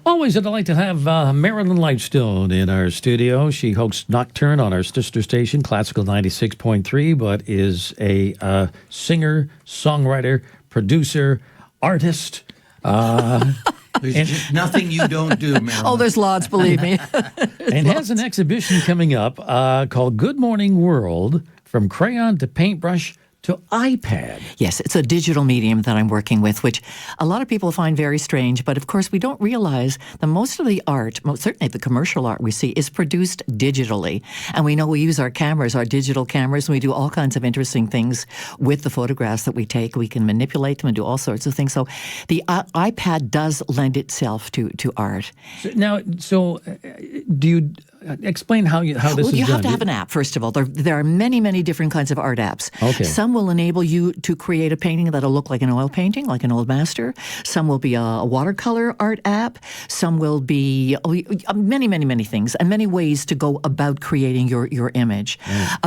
Always a delight to have Marilyn Lightstone in our studio. She hosts Nocturne on our sister station, Classical 96.3, but is a singer, songwriter, producer, artist. There's just nothing you don't do, Marilyn. Oh, there's lots, believe me. And has an exhibition coming up called Good Morning World, From Crayon to Paintbrush to iPad. Yes, it's a digital medium that I'm working with, which a lot of people find very strange. But of course, we don't realize that most of the art, certainly the commercial art we see, is produced digitally. And we know we use our cameras, our digital cameras, and we do all kinds of interesting things with the photographs that we take. We can manipulate them and do all sorts of things. So the iPad does lend itself to art. So do you explain how this is done? Well, you have to have an app, first of all. There are many, many different kinds of art apps. Okay. Some will enable you to create a painting that'll look like an oil painting, like an old master. Some will be a watercolor art app. Some will be many, many, many things and many ways to go about creating your image.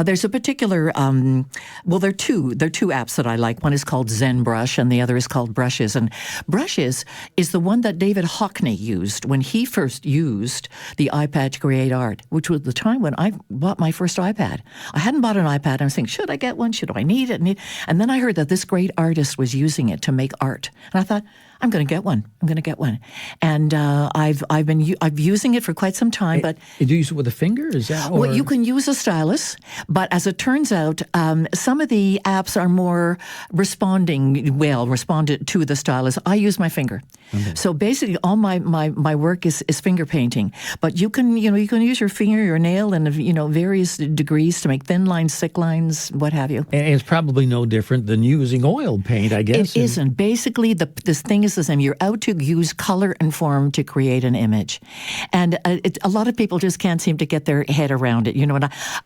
There's a particular, there are two apps that I like. One is called ZenBrush and the other is called Brushes. And Brushes is the one that David Hockney used when he first used the iPad to create art, which was the time when I bought my first iPad. I hadn't bought an iPad. I was thinking, should I get one? Should I need it? And then I heard that this great artist was using it to make art. And I thought, I'm going to get one. And I've been using it for quite some time. But do you use it with a finger? Is that? Or? Well, you can use a stylus, but as it turns out, some of the apps are more responded to the stylus. I use my finger. Okay. So basically, all my work is finger painting. But you can use your finger, your nail, and various degrees to make thin lines, thick lines, what have you. And it's probably no different than using oil paint, I guess. It isn't. Basically, this thing is the same. You're out to use color and form to create an image. And a lot of people just can't seem to get their head around it.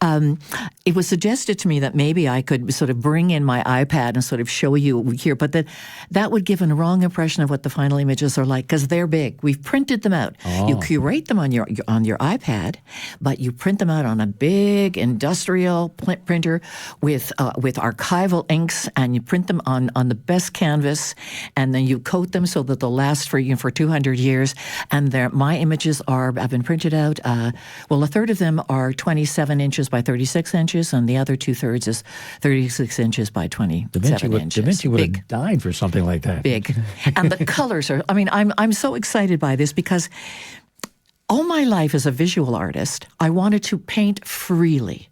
And it was suggested to me that maybe I could sort of bring in my iPad and sort of show you here, but that would give a wrong impression of what the final images are like, because they're big. We've printed them out. Oh. You curate them on your iPad, but you print them out on a big industrial printer with archival inks, and you print them on the best canvas, and then you coat them so that they'll last for 200 years. And my images have been printed out. A third of them are 27 inches by 36 inches, and the other 2/3 is 36 inches by 27 inches. Da Vinci would have died for something like that. Big. And the colors are, I'm so excited by this because all my life as a visual artist, I wanted to paint freely.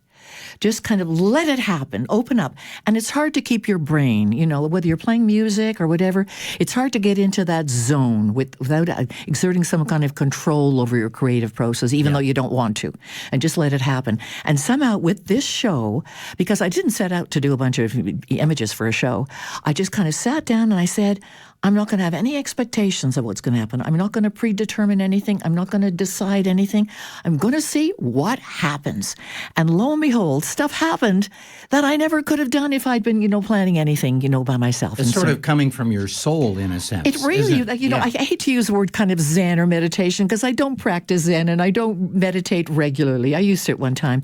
Just kind of let it happen, open up. And it's hard to keep your brain, whether you're playing music or whatever, it's hard to get into that zone without exerting some kind of control over your creative process, even though you don't want to, and just let it happen. And somehow with this show, because I didn't set out to do a bunch of images for a show, I just kind of sat down and I said, I'm not going to have any expectations of what's going to happen. I'm not going to predetermine anything. I'm not going to decide anything. I'm going to see what happens. And lo and behold, stuff happened that I never could have done if I'd been, planning anything, by myself. It's sort of coming from your soul, in a sense. It really, I hate to use the word kind of Zen or meditation because I don't practice Zen and I don't meditate regularly. I used to at one time.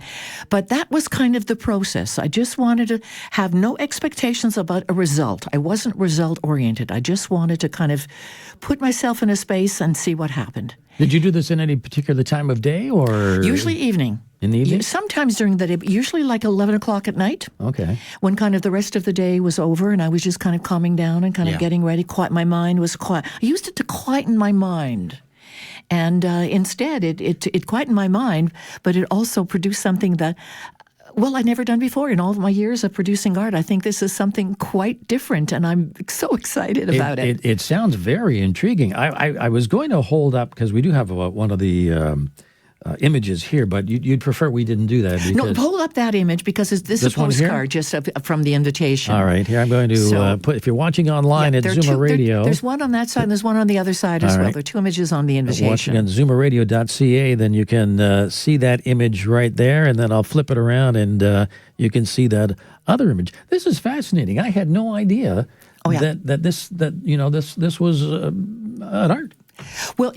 But that was kind of the process. I just wanted to have no expectations about a result. I wasn't result-oriented. I just wanted to kind of put myself in a space and see what happened. Did you do this in any particular time of day, or usually evening? In the evening? Sometimes during the day, but usually like 11 o'clock at night. Okay. When kind of the rest of the day was over and I was just kind of calming down and kind of getting ready. My mind was quiet. I used it to quieten my mind. And instead, it quietened my mind, but it also produced something that I'd never done before in all of my years of producing art. I think this is something quite different, and I'm so excited about it. It sounds very intriguing. I was going to hold up, because we do have one of the images here, but you'd prefer we didn't do that. No, hold up that image, because this is a postcard just from the invitation. All right, here I'm going to put, if you're watching online at Zoomer Radio. There's one on that side and there's one on the other side as well. There are two images on the invitation. Watching on zoomerradio.ca, then you can see that image right there, and then I'll flip it around and you can see that other image. This is fascinating. I had no idea that this was an art. Well,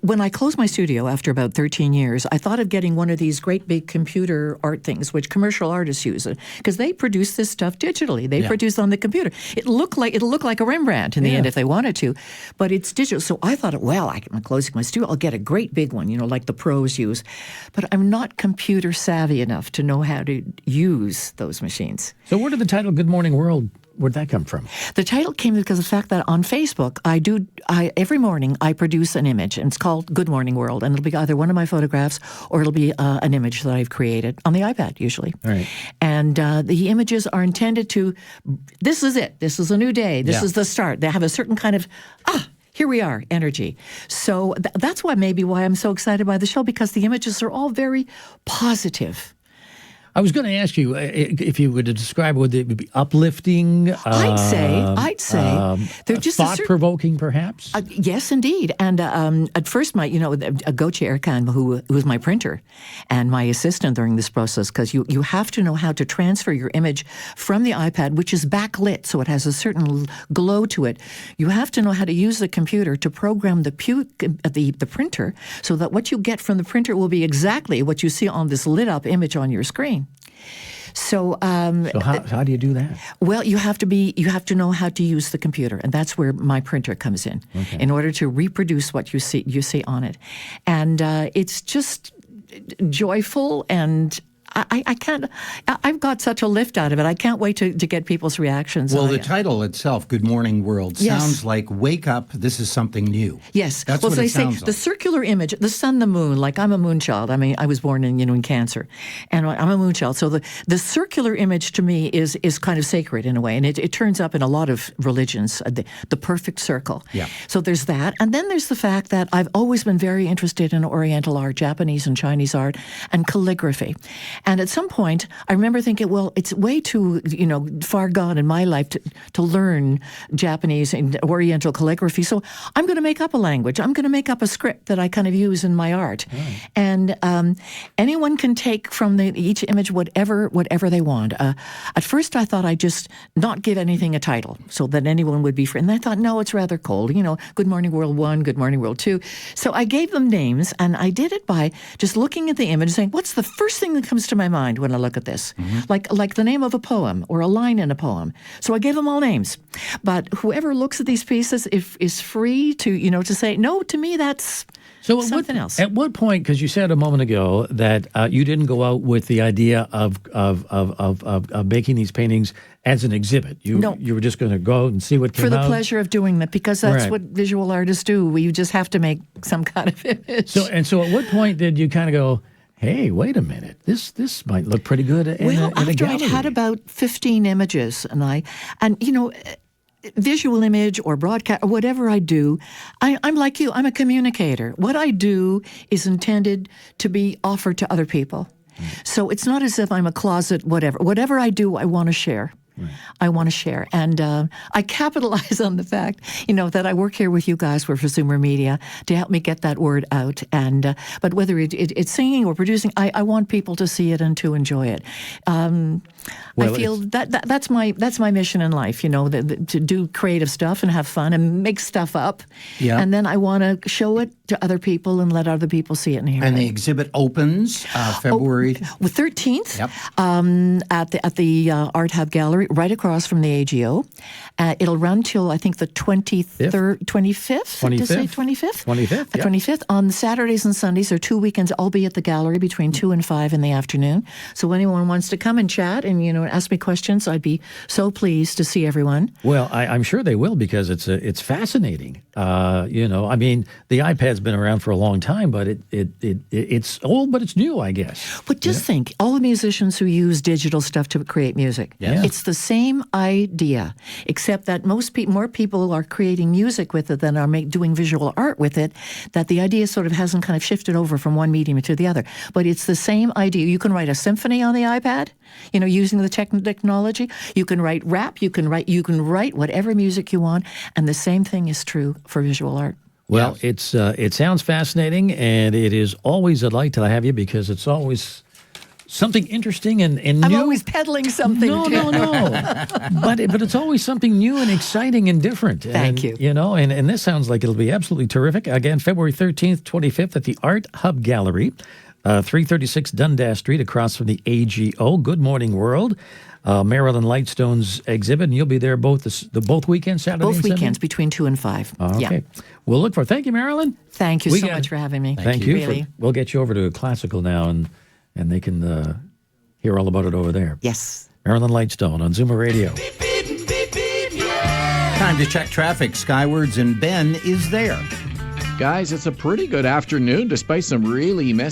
when I closed my studio after about 13 years, I thought of getting one of these great big computer art things, which commercial artists use, because they produce this stuff digitally. They produce on the computer. It'll look like a Rembrandt in the end if they wanted to, but it's digital. So I thought, well, I'm closing my studio. I'll get a great big one, like the pros use. But I'm not computer savvy enough to know how to use those machines. So where did the title Good Morning World, where'd that come from? The title came because of the fact that on Facebook, every morning I produce an image, and it's called Good Morning World, and it'll be either one of my photographs or it'll be an image that I've created on the iPad usually. All right. And the images are intended to, this is it, this is a new day, this is the start. They have a certain kind of, here we are, energy. So that's why I'm so excited by the show, because the images are all very positive. I was going to ask you if you were to describe, would it be uplifting? I'd say they're just thought-provoking, perhaps. Yes, indeed. And at first, Goche Erkan, who was my printer and my assistant during this process, because you have to know how to transfer your image from the iPad, which is backlit, so it has a certain glow to it. You have to know how to use the computer to program the printer, so that what you get from the printer will be exactly what you see on this lit-up image on your screen. So how do you do that? Well, you have to know how to use the computer, and that's where my printer comes in, in order to reproduce what you see on it. And it's just joyful, and I can't. I've got such a lift out of it. I can't wait to get people's reactions. Well, the title itself, Good Morning World, sounds like wake up, this is something new. Yes. That's what what they it say. sounds like. The circular image, the sun, the moon, like I'm a moon child. I mean, I was born in Cancer, and I'm a moon child. So the circular image to me is kind of sacred in a way, and it turns up in a lot of religions, the perfect circle. Yeah. So there's that. And then there's the fact that I've always been very interested in Oriental art, Japanese and Chinese art, and calligraphy. And at some point, I remember thinking, well, it's way too, far gone in my life to learn Japanese and Oriental calligraphy. So I'm going to make up a language. I'm going to make up a script that I kind of use in my art. Right. And anyone can take from each image whatever they want. At first, I thought I'd just not give anything a title so that anyone would be free. And I thought, no, it's rather cold. Good Morning World 1, Good Morning World 2. So I gave them names, and I did it by just looking at the image and saying, what's the first thing that comes to my mind when I look at this? Like the name of a poem or a line in a poem. So I gave them all names. But whoever looks at these pieces is free to say, no, to me that's something else. At what point, because you said a moment ago that you didn't go out with the idea of making these paintings as an exhibit. You were just going to go and see what came out. For the pleasure of doing that, because that's what visual artists do. You just have to make some kind of image. So at what point did you kind of go, hey, wait a minute, this might look pretty good in a gallery? After I'd had about 15 images, and visual image or broadcast or whatever I do, I'm like you. I'm a communicator. What I do is intended to be offered to other people. So it's not as if I'm a closet whatever. Whatever I do, I want to share. Right. I want to share. And I capitalize on the fact, that I work here with you guys for Zoomer Media to help me get that word out. And but whether it's singing or producing, I want people to see it and to enjoy it. I feel that's my mission in life, to do creative stuff and have fun and make stuff up. Yeah. And then I want to show it to other people and let other people see it and hear it. And the exhibit opens February 13th at the Art Hub Gallery, right across from the AGO. It'll run till I think the 25th. 25th on Saturdays and Sundays. Or 2 weekends. I'll be at the gallery between 2 and 5 in the afternoon. So anyone wants to come and chat and ask me questions, I'd be so pleased to see everyone. Well, I'm sure they will, because it's fascinating. The iPad's been around for a long time, but it's old, but it's new, I guess. But just think, all the musicians who use digital stuff to create music, it's the same idea, except that more people are creating music with it than are doing visual art with it, that the idea sort of hasn't kind of shifted over from one medium to the other. But it's the same idea. You can write a symphony on the iPad, using the technology. You can write rap, you can write whatever music you want, and the same thing is true for visual art. Well, it sounds fascinating, and it is always a delight to have you, because it's always something interesting and new. I'm always peddling something. No. but it's always something new and exciting and different. Thank you. You know, and this sounds like it'll be absolutely terrific. Again, February 13th, 25th at the Art Hub Gallery, 336 Dundas Street, across from the AGO. Good Morning World. Marilyn Lightstone's exhibit, and you'll be there both weekends, Saturday and Both Sunday? weekends between 2 and 5. Okay. Yeah. We'll look for it. Thank you, Marilyn. Thank you We so got- much for having me. Thank you. Really. We'll get you over to Classical now, and they can hear all about it over there. Yes. Marilyn Lightstone on Zoomer Radio. Time to check traffic. Skywards, and Ben is there. Guys, it's a pretty good afternoon despite some really messy